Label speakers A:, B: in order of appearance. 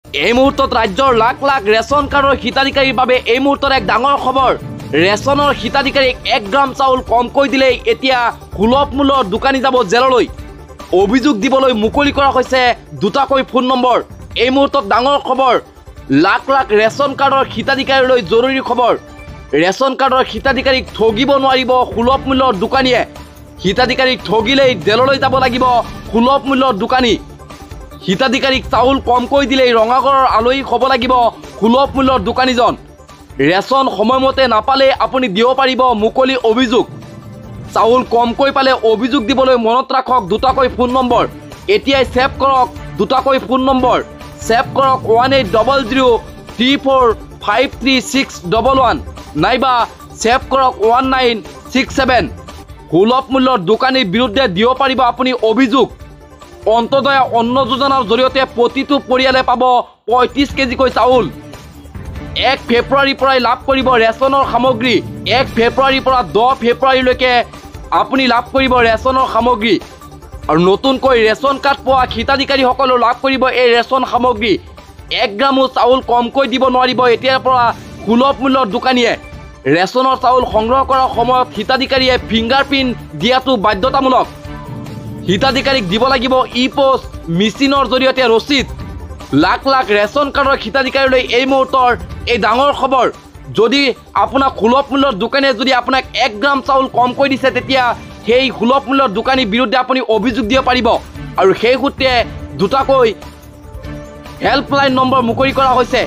A: এই মুহূৰ্তত ৰাজ্যৰ লাখ লাখ ৰেচন কাৰ্ডৰ হিতাধিকাৰীৰ বাবে এই মুহূৰ্তত এক ডাঙৰ খবৰ। ৰেচনৰ হিতাধিকাৰীক 1 গ্ৰাম চাউল কমকৈ দিলেই এতিয়া সুলভ মূল্যৰ দোকানী যাব জেললৈ। অভিযোগ দিবলৈ মুকলি কৰা হৈছে দুটাকৈ ফোন নম্বৰ। এই মুহূৰ্তত ডাঙৰ খবৰ, লাখ লাখ ৰেচন কাৰ্ডৰ হিতাধিকাৰীলৈ জৰুৰী খবৰ। ৰেচন কাৰ্ডৰ হিতাধিকাৰীক ঠগিব নোৱাৰিব সুলভ মূল্যৰ দোকানীয়ে। হিতাধিকাৰীক ঠগিলেই জেললৈ যাব লাগিব সুলভ মূল্যৰ দোকানী। হিতাধিকাৰীক চাউল কমকৈ দিলেই ৰঙাগড়ৰ আলহী হ'ব লাগিব সুলভ মূল্যৰ দোকানীজন। ৰেচন সময়মতে নাপালে আপুনি দিব পাৰিব মুকলি অভিযোগ। চাউল কমকৈ পালে অভিযোগ দিবলৈ মনত ৰাখক দুটাকৈ ফোন নম্বৰ। এতিয়াই ছেভ কৰক দুটাকৈ ফোন নম্বৰ। ছেভ কৰক 180034536111 নাইবা ছেভ কৰক 1967। সুলভ মূল্যৰ দোকানীৰ বিৰুদ্ধে দিব পাৰিব আপুনি অভিযোগ। অন্তোদয় অন্ন যোজনাৰ জৰিয়তে প্ৰতিটো পৰিয়ালে পাব 35 কেজিকৈ চাউল। 1 ফেব্ৰুৱাৰীৰ পৰাই লাভ কৰিব ৰেচনৰ সামগ্ৰী। 1 ফেব্ৰুৱাৰীৰ পৰা 10 ফেব্ৰুৱাৰীলৈকে আপুনি লাভ কৰিব ৰেচনৰ সামগ্ৰী। আৰু নতুনকৈ ৰেচন কাৰ্ড পোৱা হিতাধিকাৰীসকলেও লাভ কৰিব এই ৰেচন সামগ্ৰী। 1 গ্ৰামো চাউল কমকৈ দিব নোৱাৰিব এতিয়াৰ পৰা সুলভ মূল্যৰ দোকানীয়ে। ৰেচনৰ চাউল সংগ্ৰহ কৰাৰ সময়ত হিতাধিকাৰীয়ে ফিংগাৰপ্ৰিণ্ট দিয়াটো বাধ্যতামূলক। হিতাধিকাৰীক দিব লাগিব ই-পোষ্ট মেচিনৰ জৰিয়তে ৰচিদ। লাখ লাখ ৰেচন কাৰ্ডৰ হিতাধিকাৰীলৈ এই মুহূৰ্তৰ এই ডাঙৰ খবৰ। যদি আপোনাক সুলভ মূল্যৰ দোকানীয়ে যদি আপোনাক 1 গ্ৰাম চাউল কমকৈ দিছে তেতিয়া সেই সুলভ মূল্যৰ দোকানীৰ বিৰুদ্ধে আপুনি অভিযোগ দিব পাৰিব। আৰু সেই সূত্ৰে দুটাকৈ হেল্পলাইন নম্বৰ মুকলি কৰা হৈছে।